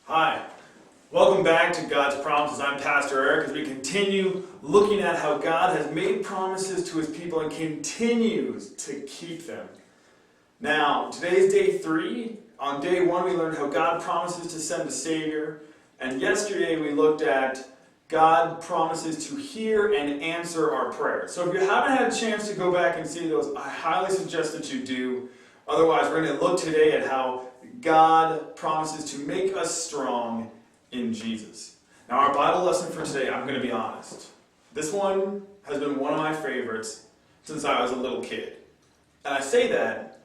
Hi, welcome back to God's Promises. I'm Pastor Eric as we continue looking at how God has made promises to His people and continues to keep them. Now, today is day 3. On day 1 we learned how God promises to send a Savior, and yesterday we looked at God promises to hear and answer our prayers. So if you haven't had a chance to go back and see those, I highly suggest that you do. Otherwise, we're going to look today at how God promises to make us strong in Jesus. Now, our Bible lesson for today, I'm going to be honest. This one has been one of my favorites since I was a little kid. And I say that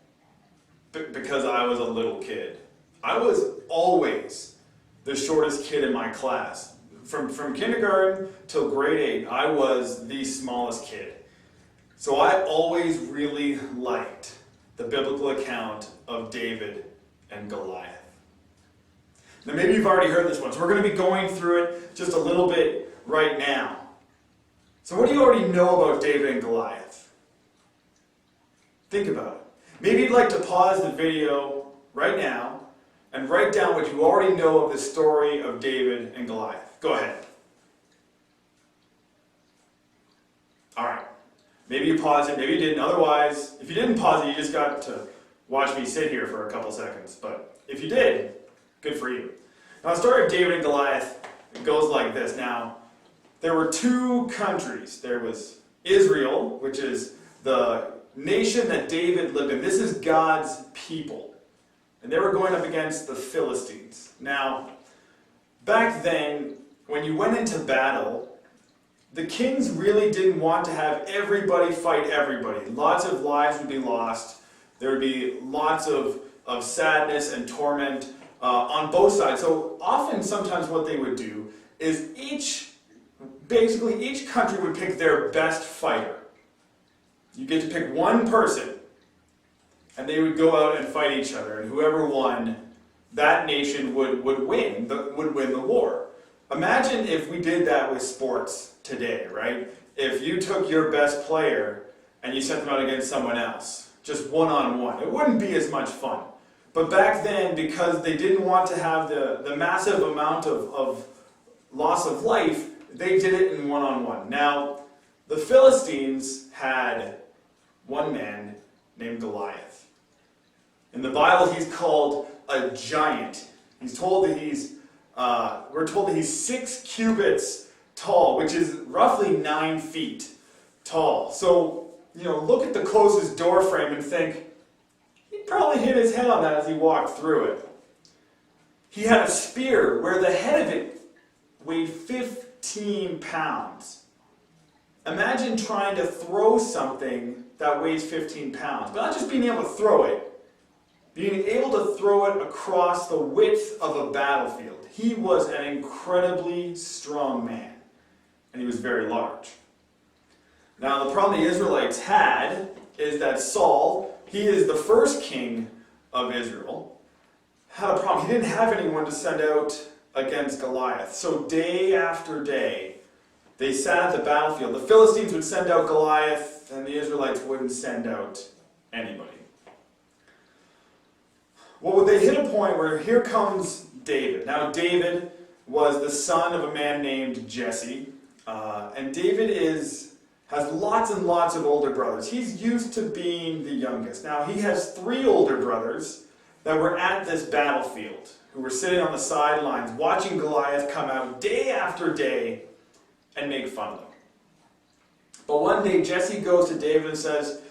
because I was a little kid. I was always the shortest kid in my class. From kindergarten till grade 8, I was the smallest kid. So I always really liked the biblical account of David and Goliath. Now maybe you've already heard this one, so we're going to be going through it just a little bit right now. So what do you already know about David and Goliath? Think about it. Maybe you'd like to pause the video right now and write down what you already know of the story of David and Goliath. Go ahead. Alright. Maybe you paused it, maybe you didn't. Otherwise, if you didn't pause it, you just got to watch me sit here for a couple seconds. But if you did, good for you. Now, the story of David and Goliath goes like this. Now, there were two countries. There was Israel, which is the nation that David lived in. This is God's people. And they were going up against the Philistines. Now, back then, when you went into battle, the kings really didn't want to have everybody fight everybody. Lots of lives would be lost. There would be lots of sadness and torment on both sides. So often, sometimes what they would do is each country would pick their best fighter. You get to pick one person, and they would go out and fight each other. And whoever won, that nation would win the war. Imagine if we did that with sports today, right? If you took your best player and you sent them out against someone else, just one-on-one. It wouldn't be as much fun. But back then, because they didn't want to have the massive amount of loss of life, they did it in one-on-one. Now, the Philistines had one man named Goliath. In the Bible, he's called a giant. We're told that he's 6 cubits tall, which is roughly 9 feet tall. So, look at the closest door frame and think, he'd probably hit his head on that as he walked through it. He had a spear where the head of it weighed 15 pounds. Imagine trying to throw something that weighs 15 pounds, but not just being able to throw it, being able to throw it across the width of a battlefield. He was an incredibly strong man, and he was very large. Now, the problem the Israelites had is that Saul, he is the first king of Israel, had a problem. He didn't have anyone to send out against Goliath. So day after day, they sat at the battlefield. The Philistines would send out Goliath, and the Israelites wouldn't send out anybody. Well, they hit a point where here comes David. Now, David was the son of a man named Jesse, and David has lots and lots of older brothers. He's used to being the youngest. Now, he has 3 older brothers that were at this battlefield, who were sitting on the sidelines watching Goliath come out day after day and make fun of him. But one day, Jesse goes to David and says,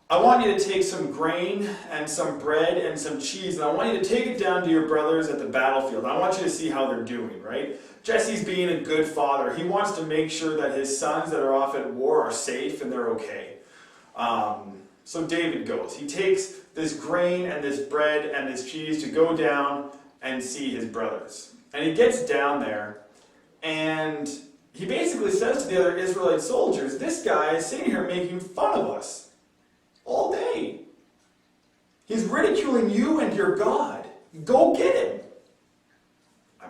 I want you to take some grain and some bread and some cheese, and I want you to take it down to your brothers at the battlefield. I want you to see how they're doing, right? Jesse's being a good father. He wants to make sure that his sons that are off at war are safe and they're okay. So David goes. He takes this grain and this bread and this cheese to go down and see his brothers. And he gets down there, and he basically says to the other Israelite soldiers, this guy is sitting here making fun of us all day. He's ridiculing you and your God. Go get him.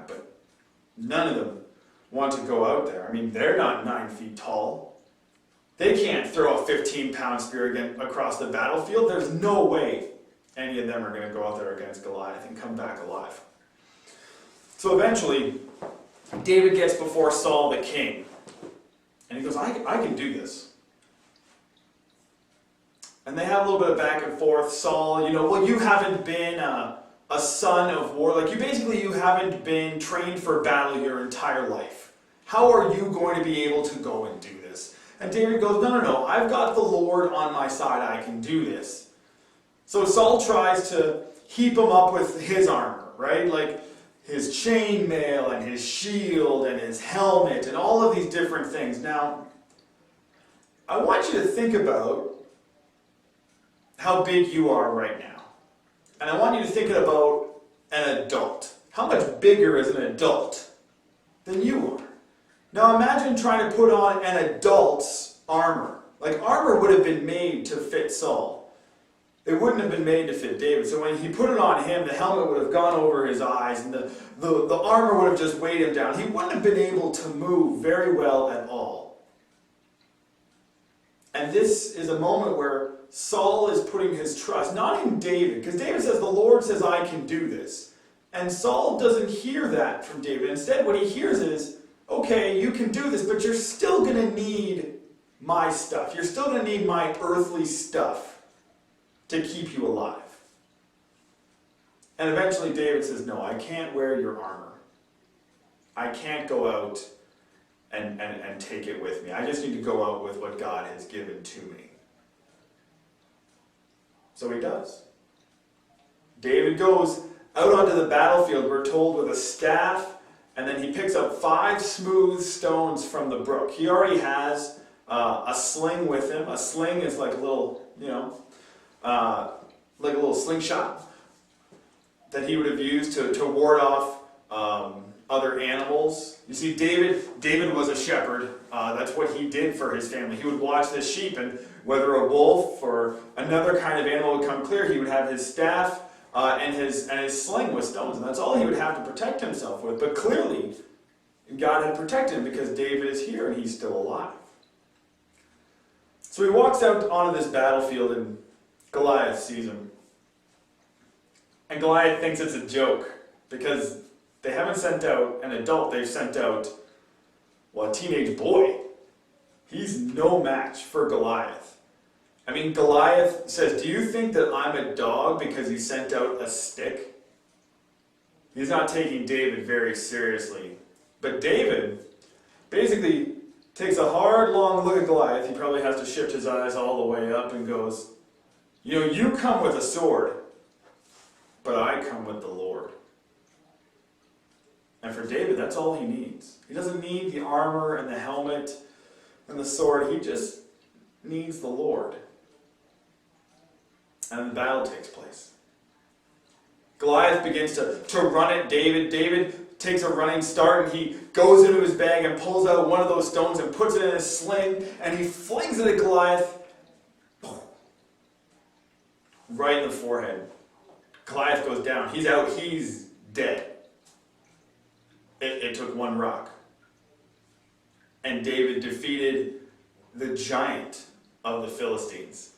But none of them want to go out there. I mean, they're not 9 feet tall. They can't throw a 15-pound spear across the battlefield. There's no way any of them are going to go out there against Goliath and come back alive. So eventually, David gets before Saul the king. And he goes, I can do this. And they have a little bit of back and forth. Saul, well, you haven't been a son of war. Like, you haven't been trained for battle your entire life. How are you going to be able to go and do this? And David goes, no, I've got the Lord on my side. I can do this. So Saul tries to heap him up with his armor, right? Like his chainmail and his shield and his helmet and all of these different things. Now, I want you to think about how big you are right now. And I want you to think about an adult. How much bigger is an adult than you are? Now imagine trying to put on an adult's armor. Like, armor would have been made to fit Saul. It wouldn't have been made to fit David. So when he put it on him, the helmet would have gone over his eyes and the armor would have just weighed him down. He wouldn't have been able to move very well at all. And this is a moment where Saul is putting his trust, not in David, because David says, the Lord says I can do this. And Saul doesn't hear that from David. Instead, what he hears is, okay, you can do this, but you're still going to need my stuff. You're still going to need my earthly stuff to keep you alive. And eventually David says, no, I can't wear your armor. I can't go out and take it with me. I just need to go out with what God has given to me. So he does. David goes out onto the battlefield, we're told, with a staff, and then he picks up 5 smooth stones from the brook. He already has a sling with him. A sling is like a little, like a little slingshot that he would have used to ward off other animals. You see, David was a shepherd. That's what he did for his family. He would watch the sheep, and whether a wolf or another kind of animal would come clear, he would have his staff and his sling with stones, and that's all he would have to protect himself with. But clearly, God had protected him because David is here and he's still alive. So he walks out onto this battlefield, and Goliath sees him. And Goliath thinks it's a joke because they haven't sent out an adult, they've sent out, a teenage boy. He's no match for Goliath. I mean, Goliath says, do you think that I'm a dog because he sent out a stick? He's not taking David very seriously. But David basically takes a hard, long look at Goliath. He probably has to shift his eyes all the way up and goes, you come with a sword, but I come with the Lord. And for David, that's all he needs. He doesn't need the armor and the helmet and the sword. He just needs the Lord. And the battle takes place. Goliath begins to run at David. David takes a running start, and he goes into his bag and pulls out one of those stones and puts it in his sling, and he flings it at Goliath. Right in the forehead. Goliath goes down. He's out. He's dead. It took one rock. And David defeated the giant of the Philistines.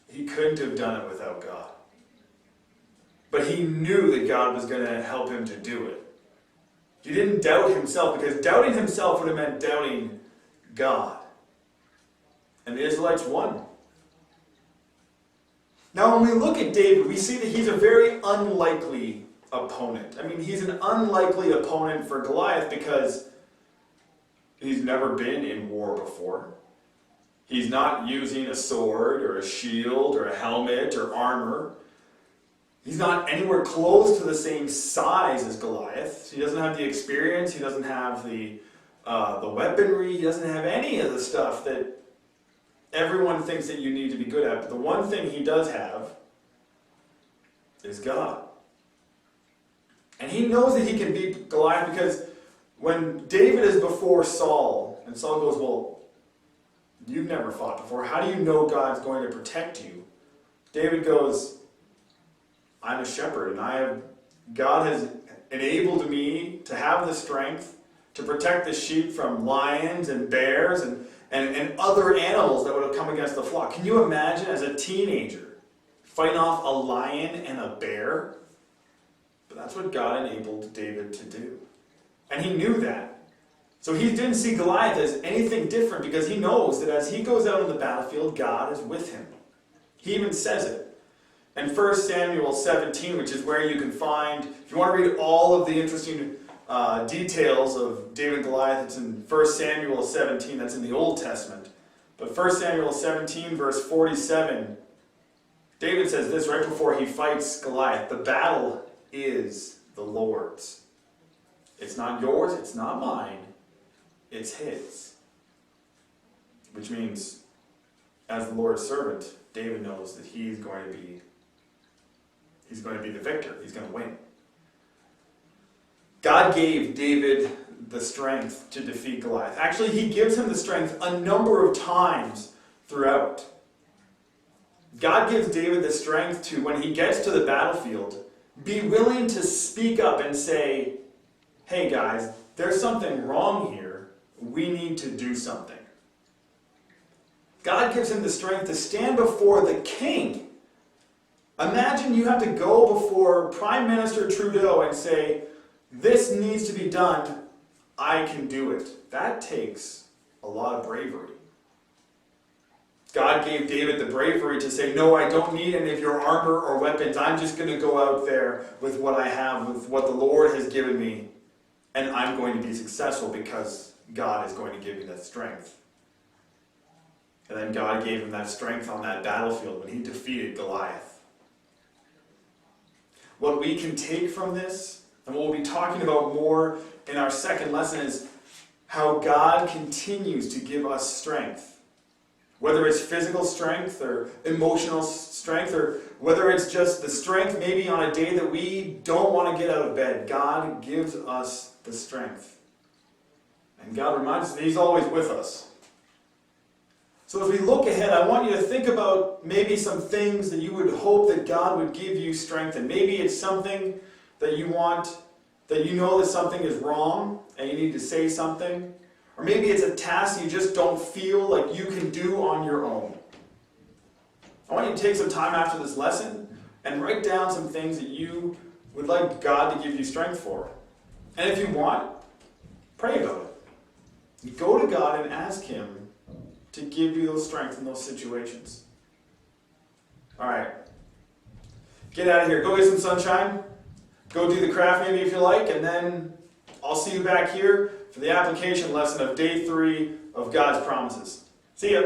He couldn't have done it without God. But he knew that God was going to help him to do it. He didn't doubt himself, because doubting himself would have meant doubting God. And the Israelites won. Now, when we look at David, we see that he's a very unlikely opponent. I mean, he's an unlikely opponent for Goliath because he's never been in war before. He's not using a sword or a shield or a helmet or armor. He's not anywhere close to the same size as Goliath. He doesn't have the experience. He doesn't have the weaponry. He doesn't have any of the stuff that everyone thinks that you need to be good at. But the one thing he does have is God. And he knows that he can beat Goliath because when David is before Saul, and Saul goes, well, you've never fought before. How do you know God's going to protect you? David goes, I'm a shepherd, and God has enabled me to have the strength to protect the sheep from lions and bears and other animals that would have come against the flock. Can you imagine as a teenager fighting off a lion and a bear? But That's what God enabled David to do. And he knew that. So he didn't see Goliath as anything different because he knows that as he goes out on the battlefield, God is with him. He even says it. In 1 Samuel 17, which is where you can find, if you want to read all of the interesting details of David and Goliath, it's in 1 Samuel 17, that's in the Old Testament. But 1 Samuel 17, verse 47, David says this right before he fights Goliath: the battle is the Lord's. It's not yours, it's not mine, it's his. Which means, as the Lord's servant, David knows that he's going to be the victor. He's going to win. God gave David the strength to defeat Goliath. Actually, he gives him the strength a number of times throughout. God gives David the strength to, when he gets to the battlefield, be willing to speak up and say, hey guys, there's something wrong here. We need to do something. God gives him the strength to stand before the king. Imagine you have to go before Prime Minister Trudeau and say, this needs to be done, I can do it. That takes a lot of bravery. God gave David the bravery to say, no, I don't need any of your armor or weapons. I'm just going to go out there with what I have, with what the Lord has given me, and I'm going to be successful because God is going to give me that strength. And then God gave him that strength on that battlefield when he defeated Goliath. What we can take from this, and what we'll be talking about more in our second lesson, is how God continues to give us strength. Whether it's physical strength or emotional strength, or whether it's just the strength maybe on a day that we don't want to get out of bed, God gives us the strength. And God reminds us that he's always with us. So as we look ahead, I want you to think about maybe some things that you would hope that God would give you strength in. Maybe it's something that you want, that you know that something is wrong and you need to say something. Or maybe it's a task you just don't feel like you can do on your own. I want you to take some time after this lesson and write down some things that you would like God to give you strength for. And if you want, pray about it. Go to God and ask him to give you those strength in those situations. All right. Get out of here. Go get some sunshine. Go do the craft maybe if you like, and then I'll see you back here for the application lesson of day 3 of God's promises. See ya.